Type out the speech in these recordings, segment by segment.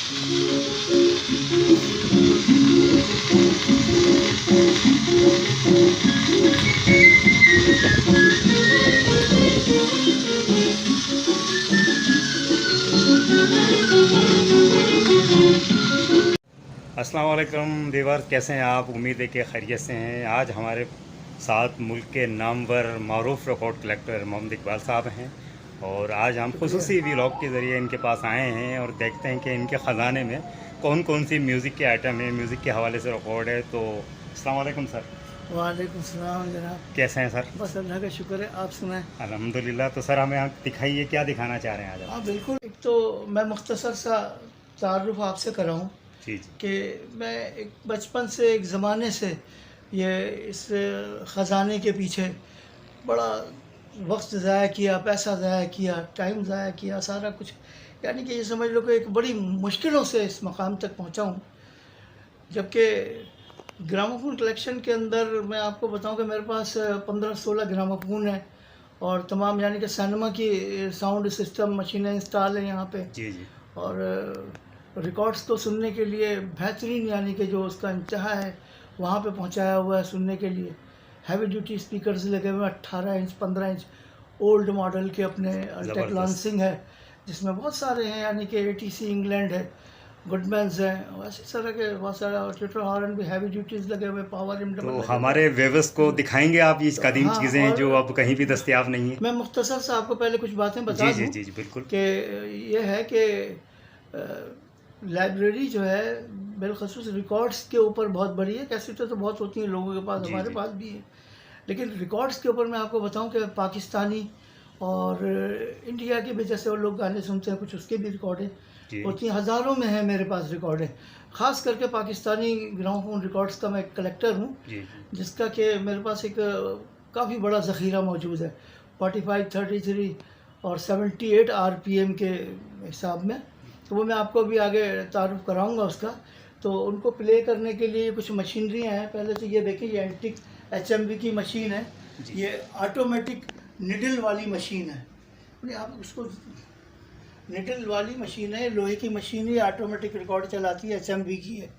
अस्सलाम वालेकुम व्यूअर्स, कैसे हैं आप? उम्मीद है कि खैरियत से हैं। आज हमारे साथ मुल्क के नामवर मारूफ रिकॉर्ड कलेक्टर मोहम्मद इकबाल साहब हैं और आज हम खुसूसी व्लॉग के ज़रिए इनके पास आए हैं और देखते हैं कि इनके ख़जाने में कौन कौन सी म्यूज़िक के आइटम है, म्यूज़िक के हवाले से रिकॉर्ड है। तो अस्सलाम वालेकुम सर। वालेकुम सलाम जनाब। कैसे हैं सर? बस अल्लाह का शुक्र है, आप सुनाएं। अल्हम्दुलिल्लाह। तो सर हमें आप दिखाइए, क्या दिखाना चाह रहे हैं आज आप? हाँ बिल्कुल। एक तो मैं मुख्तसर सा तारुफ आपसे कराऊँ जी जी कि मैं एक बचपन से, एक ज़माने से ये इस ख़जाने के पीछे बड़ा वक्त ज़ाया किया, पैसा ज़ाया किया, टाइम ज़ाया किया, सारा कुछ। यानी कि ये समझ लो कि एक बड़ी मुश्किलों से इस मकाम तक पहुँचा हूँ। जबकि ग्रामोफोन कलेक्शन के अंदर मैं आपको बताऊं कि मेरे पास 15-16 ग्रामोफोन है और तमाम यानी कि सिनेमा की साउंड सिस्टम मशीनें इंस्टॉल हैं यहाँ पे। जी जी। और रिकॉर्ड्स को सुनने के लिए बेहतरीन यानी कि जो उसका इंतहा है वहाँ पे पहुँचाया हुआ है सुनने के लिए। हैवी ड्यूटी स्पीकर्स लगे हुए हैं, 18 इंच 15 इंच ओल्ड मॉडल के अपने अल्टेक लॉन्सिंग है, जिसमें बहुत सारे हैं, यानी कि ATC इंग्लैंड है, गुडमैन्स हैं, ऐसे तरह के बहुत सारे ट्विटर हॉर्न भी हैवी ड्यूटीज़ लगे हुए, पावर तो हमारे व्यूअर्स को दिखाएंगे आप ये कदीम हाँ। चीज़ें हैं और जो अब कहीं भी दस्तयाब नहीं है। मैं मुख्तसर से आपको पहले कुछ बातें बता जी जी दूं जी जी बिल्कुल। कि ये है कि लाइब्रेरी जो है बिलखसूस रिकॉर्ड्स के ऊपर बहुत बड़ी है। कैसेटें तो बहुत होती हैं लोगों के पास, जी हमारे जी पास भी है, लेकिन रिकॉर्ड्स के ऊपर मैं आपको बताऊं कि पाकिस्तानी और इंडिया के भी जैसे वो लोग गाने सुनते हैं कुछ, उसके भी रिकॉर्डें जी होती हैं। हज़ारों में है मेरे पास रिकॉर्डें। ख़ास करके पाकिस्तानी ग्रामोफोन रिकॉर्ड्स का मैं एक कलेक्टर हूँ, जी जी। जिसका कि मेरे पास एक काफ़ी बड़ा ज़ख़ीरा मौजूद है, 45, 33 और 78 RPM के हिसाब में। तो वो मैं आपको भी आगे तारुफ कराऊंगा उसका। तो उनको प्ले करने के लिए कुछ मशीनरियाँ हैं। पहले तो ये देखें, ये एंटिक HMV की मशीन है, ये ऑटोमेटिक निडल वाली मशीन है। नहीं, आप उसको निडल वाली मशीन है, लोहे की मशीन है, ऑटोमेटिक रिकॉर्ड चलाती है, HMV की है।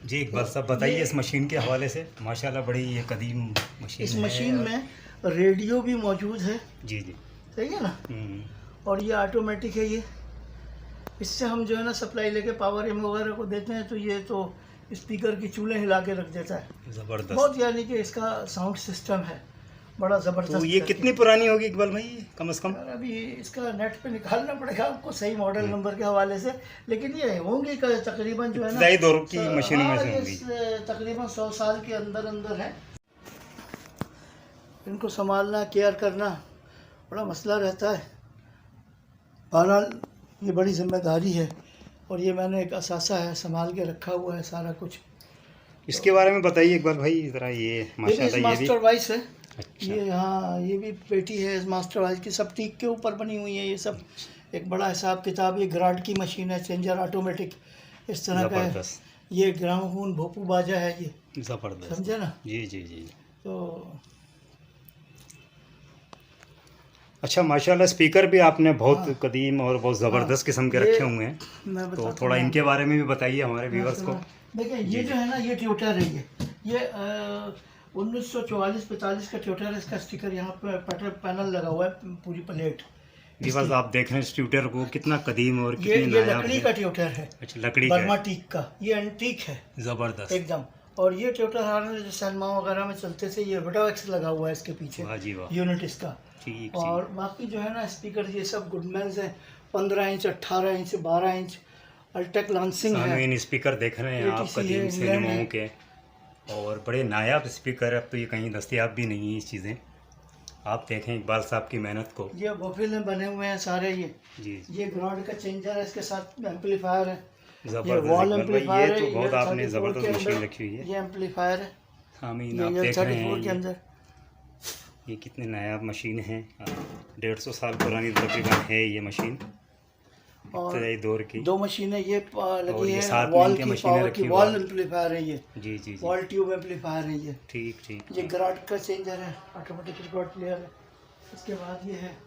जी इकबाल साहब बताइए इस मशीन के हवाले से। माशाल्लाह बड़ी ये कदीम मशीन इस है। मशीन में रेडियो भी मौजूद है, जी जी। सही है ना। और ये ऑटोमेटिक है। ये इससे हम जो है ना सप्लाई लेके पावर एम वगैरह को देते हैं, तो ये तो स्पीकर की चूल्हे हिला के रख देता है। ज़बरदस्त। बहुत यानी कि इसका साउंड सिस्टम है बड़ा ज़बरदस्त। तो ये कितनी पुरानी होगी इकबाल भाई, कम से कम? यार अभी इसका नेट पे निकालना पड़ेगा आपको सही मॉडल नंबर के हवाले से, लेकिन ये होंगी तकरीबन जो है ना इब्तदाई दौर की मशीनों में से ये होंगी। तकरीबन 100 साल के अंदर अंदर है। इनको संभालना, केयर करना बड़ा मसला रहता है। बहरहाल ये बड़ी जिम्मेदारी है और ये मैंने एक असासा है, संभाल के रखा हुआ है सारा कुछ। इसके बारे में बताइए इकबाल भाई ज़रा। ये माशाल्लाह ये मास्टर भी वाइस है। अच्छा। ये हाँ, ये भी पेटी है इस मास्टर वाइस की, सब टीक के ऊपर बनी हुई है। ये सब एक बड़ा हिसाब किताब। ये ग्राड की मशीन है, चेंजर ऑटोमेटिक इस तरह का है। ये ग्रामोफोन भोपू बाजा है ये, ज़बरदस्त, समझे ना। जी जी जी। तो अच्छा माशाल्लाह स्पीकर भी आपने बहुत कदीम और बहुत ज़बरदस्त किस्म के रखे हुए हैं। मैं तो थोड़ा इनके बारे में भी बताइए हमारे व्यूअर्स को। देखिए ये जो है ना, ये ट्यूटर है। ये 1944-45 का ट्यूटर है। इसका स्टिकर यहाँ पर पैनल लगा हुआ है, पूरी प्लेट। बस आप देख रहे हैं इस ट्यूटर को, कितना कदीम और ये कितनी नायाब लकड़ी है। का ट्यूटर है। अच्छा लकड़ी बर्मा का, टीक का, ये एंटीक है ज़बरदस्त एकदम। और ये ट्यूटर हार्न जो सिनेमा वगैरह में चलते थे, ये विडोएक्स लगा हुआ है इसके पीछे, वाह जी वाह, यूनिट इसका। ठीक। और बाकी जो है ना स्पीकर, ये सब गुडमैन्स हैं, 15 इंच 18 इंच 12 इंच अल्टेक लॉन्सिंग है। इन स्पीकर देख रहे हैं आप ATC कदीम है, सिनेमाओं के, और बड़े नायाब स्पीकर। अब तो ये कहीं दस्तयाब भी नहीं है ये चीज़ें। आप देखें इकबाल साहब की मेहनत को। ये वफिल में बने हुए हैं सारे। जी ये ग्राउंड का चेंजर है, इसके साथ एम्पलीफायर है। ये ज़बरदस्त वॉल इकबाल भाई, एम्पलीफायर ये है। तो बहुत आपने 34 ज़बरदस्त के मशीन अंदर रखी हुई है। ये एम्पलीफायर है। आमीन आप ये देख रहे 34 के हैं अंदर। ये कितने नायाब मशीन है। 150 साल पुरानी तकरीबन है ये मशीन, और इब्तदाई दौर की। 2 मशीनें ये लगी है साथ में वॉल इनके की, मशीनें पावर रखी की हुई वॉल है। एम्पलीफायर है ये, जी जी जी वॉल ट्यूब एम्पलीफायर है ये। ठीक ठीक। ये ग्राड का चेंजर है, ऑटोमेटिक रिकॉर्ड प्लेयर है। इसके बाद ये है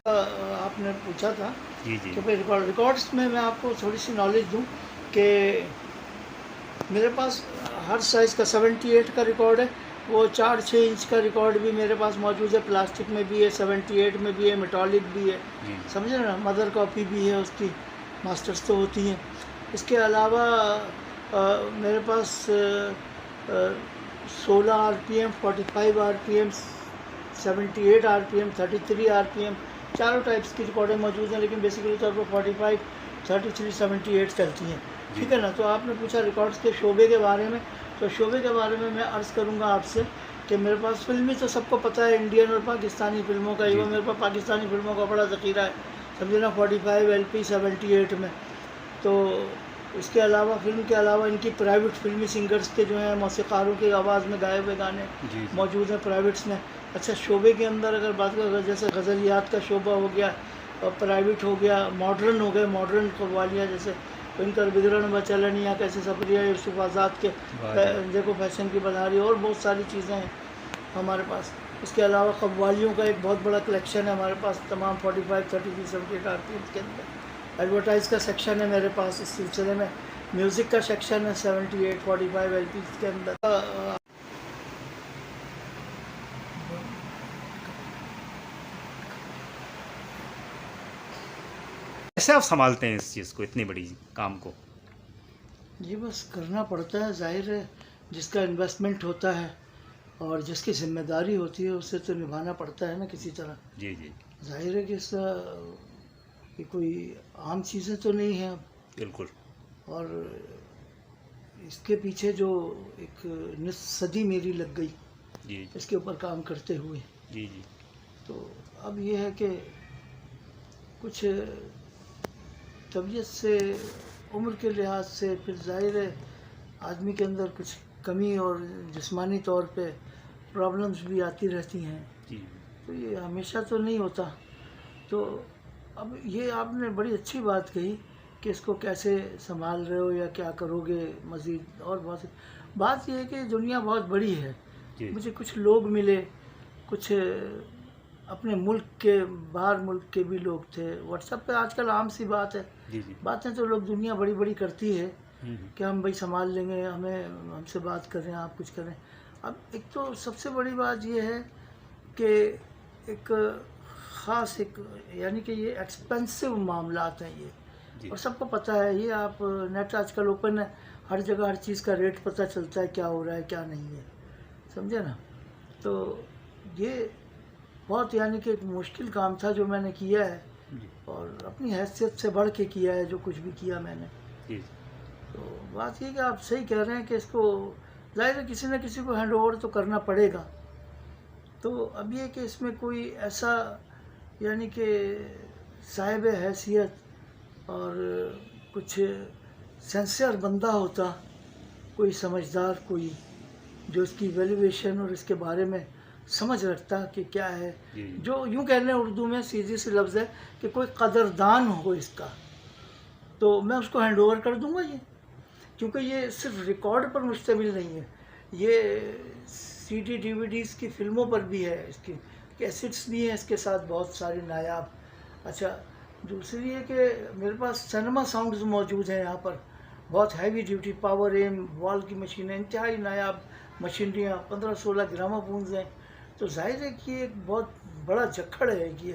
आपने पूछा था जी जी कि भाई रिकॉर्ड्स में मैं आपको थोड़ी सी नॉलेज दूं कि मेरे पास हर साइज़ का 78 का रिकॉर्ड है, वो 4-6 इंच का रिकॉर्ड भी मेरे पास मौजूद है, प्लास्टिक में भी है, 78 में भी है, मेटालिक भी है, जी समझे ना, मदर कॉपी भी है उसकी, मास्टर्स तो होती हैं। इसके अलावा मेरे पास 16 RPM, 45 RPM, 78 RPM, 33 RPM, चारों टाइप्स की रिकॉर्डें मौजूद हैं, लेकिन बेसिकली तौर पर 45, 33, 78 चलती हैं। ठीक है ना। तो आपने पूछा रिकॉर्ड्स के शोबे के बारे में, तो शोबे के बारे में मैं अर्ज़ करूंगा आपसे कि मेरे पास फिल्मी तो सबको पता है, इंडियन और पाकिस्तानी फिल्मों का, इवन मेरे पास पाकिस्तानी फिल्मों का बड़ा ज़ख़ीरा है, समझे ना, 45 LP 78 में। तो इसके अलावा फिल्म के अलावा इनकी प्राइवेट फिल्मी सिंगर्स के जो हैं मौसीक़ारों की आवाज़ में गाए हुए गाने मौजूद हैं प्राइवेट्स में। अच्छा, शोबे के अंदर अगर बात करें, जैसे गज़लियात का शोबा हो गया और प्राइवेट हो गया, मॉडर्न हो गए, मॉडर्न कव्वालियाँ जैसे इनकर बिगड़न व चलनिया, कैसे सफरिया यूसुफ आज़ाद के देखो फैशन की बधारी, और बहुत सारी चीज़ें हैं हमारे पास। इसके अलावा कव्वालियों का एक बहुत बड़ा कलेक्शन है हमारे पास, तमाम 45, 33, 78 RPM के अंदर। एडवर्टाइज़ का सेक्शन है मेरे पास इस सिलसिले में, म्यूज़िक का सेक्शन है 78, 45 LP के अंदर। कैसे आप संभालते हैं इस चीज़ को, इतनी बड़ी काम को? जी बस करना पड़ता है, जाहिर है, जिसका इन्वेस्टमेंट होता है और जिसकी जिम्मेदारी होती है उसे तो निभाना पड़ता है ना किसी तरह। जी जी जाहिर है कि इसका कि कोई आम चीज़ें तो नहीं हैं, बिल्कुल। और इसके पीछे जो एक निस सदी मेरी लग गई जी इसके ऊपर काम करते हुए। जी जी तो अब ये है कि कुछ तबीयत से, उम्र के लिहाज से, फिर जाहिर है आदमी के अंदर कुछ कमी और जिस्मानी तौर पे प्रॉब्लम्स भी आती रहती हैं, जी तो ये हमेशा तो नहीं होता। तो अब ये आपने बड़ी अच्छी बात कही कि इसको कैसे संभाल रहे हो या क्या करोगे मज़ीद, और बहुत बात ये है कि दुनिया बहुत बड़ी है। जी मुझे कुछ लोग मिले, कुछ अपने मुल्क के बाहर मुल्क के भी लोग थे। व्हाट्सएप पे आजकल आम सी बात है, जी जी बातें तो लोग दुनिया बड़ी बड़ी करती है हम्म, कि हम भाई संभाल लेंगे, हमें हमसे बात करें, आप कुछ करें। अब एक तो सबसे बड़ी बात ये है कि एक ख़ास एक, यानी कि ये एक्सपेंसिव मामलात हैं ये, जी और सबको पता है ये, आप नेट आजकल ओपन है, हर जगह हर चीज़ का रेट पता चलता है, क्या हो रहा है क्या नहीं है, समझे ना। तो ये बहुत, यानी कि एक मुश्किल काम था जो मैंने किया है, जी और अपनी हैसियत से बढ़ के किया है जो कुछ भी किया मैंने। जी तो बात ये कि आप सही कह रहे हैं कि इसको ज़ाहिर है किसी न किसी को हैंड ओवर तो करना पड़ेगा। तो अब ये कि इसमें कोई ऐसा, यानी कि साहिब हैसियत और कुछ सिंसियर बंदा होता, कोई समझदार, कोई जो इसकी वैल्यूएशन और इसके बारे में समझ रखता कि क्या है, जी जो यूँ कह लें उर्दू में सीधी सी लफ्ज़ है कि कोई कदरदान हो इसका, तो मैं उसको हैंड ओवर कर दूंगा ये। क्योंकि ये सिर्फ रिकॉर्ड पर मुश्तमिल नहीं है, ये CD DVDs की फ़िल्मों पर भी है, इसकी कैसेट्स भी हैं इसके साथ बहुत सारी नायाब। अच्छा, दूसरी है कि मेरे पास सिनेमा साउंड्स मौजूद हैं यहाँ पर, बहुत हैवी ड्यूटी पावर एम वॉल की मशीनें, इंतहाई नायाब मशीनरियाँ, 15-16 ग्रामाफोन्स हैं। तो जाहिर है कि ये एक बहुत बड़ा झक्खड़ है ये।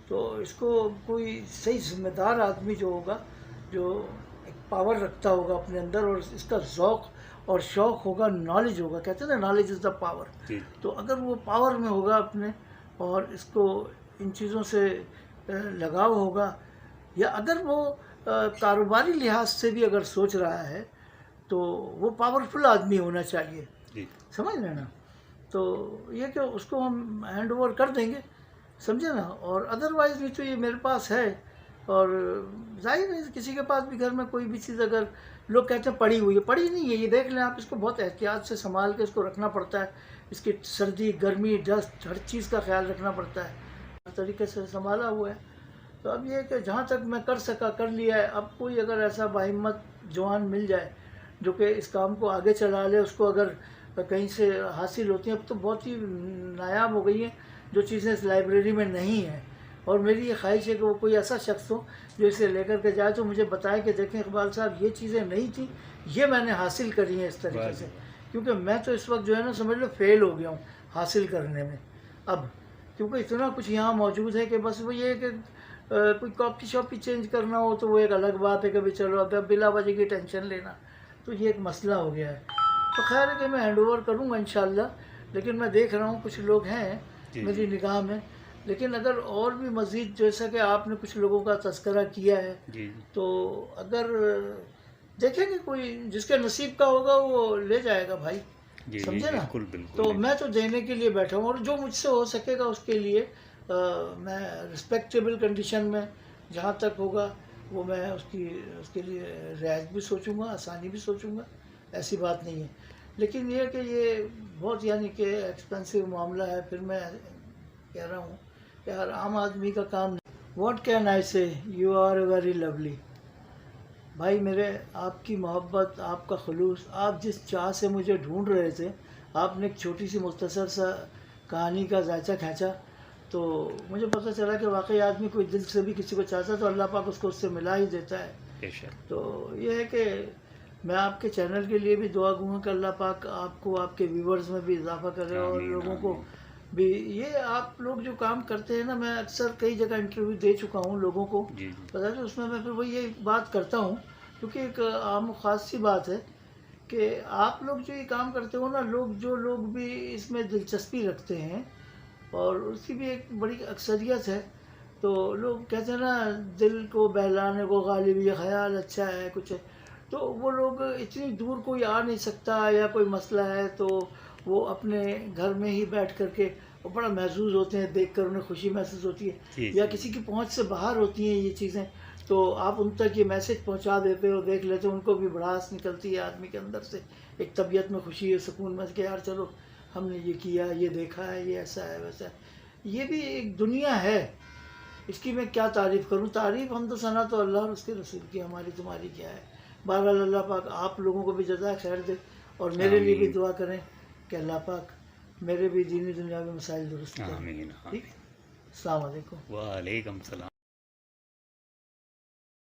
तो इसको कोई सही जिम्मेदार आदमी जो होगा, जो एक पावर रखता होगा अपने अंदर, और इसका ज़ौक़ और शौक़ होगा, नॉलेज होगा, कहते हैं ना नॉलेज इज़ द पावर। जी तो अगर वो पावर में होगा अपने, और इसको इन चीज़ों से लगाव होगा, या अगर वो कारोबारी लिहाज से भी अगर सोच रहा है, तो वो पावरफुल आदमी होना चाहिए, जी समझ रहे ना। तो ये कि उसको हम हैंड ओवर कर देंगे, समझे ना। और अदरवाइज़ भी तो ये मेरे पास है, और जाहिर है किसी के पास भी घर में कोई भी चीज़ अगर लोग कहते हैं पड़ी हुई है, पड़ी नहीं है, ये देख लें आप, इसको बहुत एहतियात से संभाल के इसको रखना पड़ता है, इसकी सर्दी गर्मी डस्ट हर चीज़ का ख्याल रखना पड़ता है, हर तरीके से संभाला हुआ है। तो अब ये है कि जहाँ तक मैं कर सका कर लिया है। अब कोई अगर ऐसा बाहिम्मत जवान मिल जाए जो कि इस काम को आगे चला ले, उसको अगर कहीं से हासिल होती हैं, अब तो बहुत ही नायाब हो गई हैं जो चीज़ें इस लाइब्रेरी में नहीं हैं, और मेरी ये ख्वाहिश है कि वो कोई ऐसा शख्स हो जो इसे लेकर के जाए तो मुझे बताए कि देखें इकबाल साहब ये चीज़ें नहीं थी, ये मैंने हासिल करी हैं इस तरीके से। क्योंकि मैं तो इस वक्त जो है ना समझ लो फेल हो गया हूँ हासिल करने में अब, क्योंकि इतना कुछ यहाँ मौजूद है कि बस वो ये है कि कोई कॉपी शॉपी चेंज करना हो तो वो एक अलग बात है कि भाई चलो अब बिला वजह की टेंशन लेना, तो ये एक मसला हो गया है। तो खैर है कि मैं हैंड ओवर करूँगा इंशाल्लाह, लेकिन मैं देख रहा हूँ कुछ लोग हैं मेरी निगाह में, लेकिन अगर और भी मज़ीद जैसा कि आपने कुछ लोगों का तज़किरा किया है तो अगर देखेंगे कोई जिसके नसीब का होगा वो ले जाएगा भाई, समझे ना। तो मैं तो देने के लिए बैठा हूँ और जो मुझसे हो सकेगा उसके लिए मैं रिस्पेक्टेबल कंडीशन में जहाँ तक होगा वो मैं उसके लिए रियायत भी सोचूंगा, आसानी भी सोचूंगा, ऐसी बात नहीं है। लेकिन ये कि ये बहुत यानी कि एक्सपेंसिव मामला है, फिर मैं कह रहा हूँ कि यार आम आदमी का काम नहीं। व्हाट कैन आई से, यू आर वेरी लवली। भाई मेरे आपकी मोहब्बत, आपका खलूस, आप जिस चाह से मुझे ढूंढ रहे थे, आपने एक छोटी सी मुख्तसर सा कहानी का जायचा खींचा तो मुझे पता चला कि वाकई आदमी कोई दिल से भी किसी को चाहता तो अल्लाह पाक उसको उससे मिला ही देता है। तो ये है कि मैं आपके चैनल के लिए भी दुआ दूँगा कि अल्लाह पाक आपको आपके व्यूवर्स में भी इजाफा करे और लोगों को भी। ये आप लोग जो काम करते हैं ना, मैं अक्सर कई जगह इंटरव्यू दे चुका हूँ लोगों को, पता है, तो उसमें मैं फिर वही ये बात करता हूँ क्योंकि एक आम ख़ास सी बात है कि आप लोग जो ये काम करते हो ना, जो लोग भी इसमें दिलचस्पी रखते हैं और उसकी भी एक बड़ी अक्सरियत है, तो लोग कहते हैं ना दिल को बहलाने को गालिब ये ख्याल अच्छा है कुछ है, तो वो लोग इतनी दूर कोई आ नहीं सकता या कोई मसला है तो वो अपने घर में ही बैठ कर के वो बड़ा महसूस होते हैं, देख कर उन्हें खुशी महसूस होती है या किसी की पहुंच से बाहर होती हैं ये चीज़ें, तो आप उन तक ये मैसेज पहुंचा देते हो, देख लेते हो, उनको भी भड़ास निकलती है आदमी के अंदर से, एक तबीयत में खुशी है, सुकून में कि यार चलो हमने ये किया, ये देखा है, ये ऐसा है वैसा है। ये भी एक दुनिया है, इसकी मैं क्या तारीफ़ करूं, तारीफ़ हम तो सना तो अल्लाह और उसके रसूल की, हमारी तुम्हारी क्या है। बहरहाल अल्लाह पाक आप लोगों को भी जज़ा खैर दे और मेरे लिए भी दुआ करें कि अल्लाह पाक मेरे भी दीनी दुनियावी मसाइल दुरुस्त करें। ठीक, अस्सलाम वालेकुम। वालेकुम सलाम।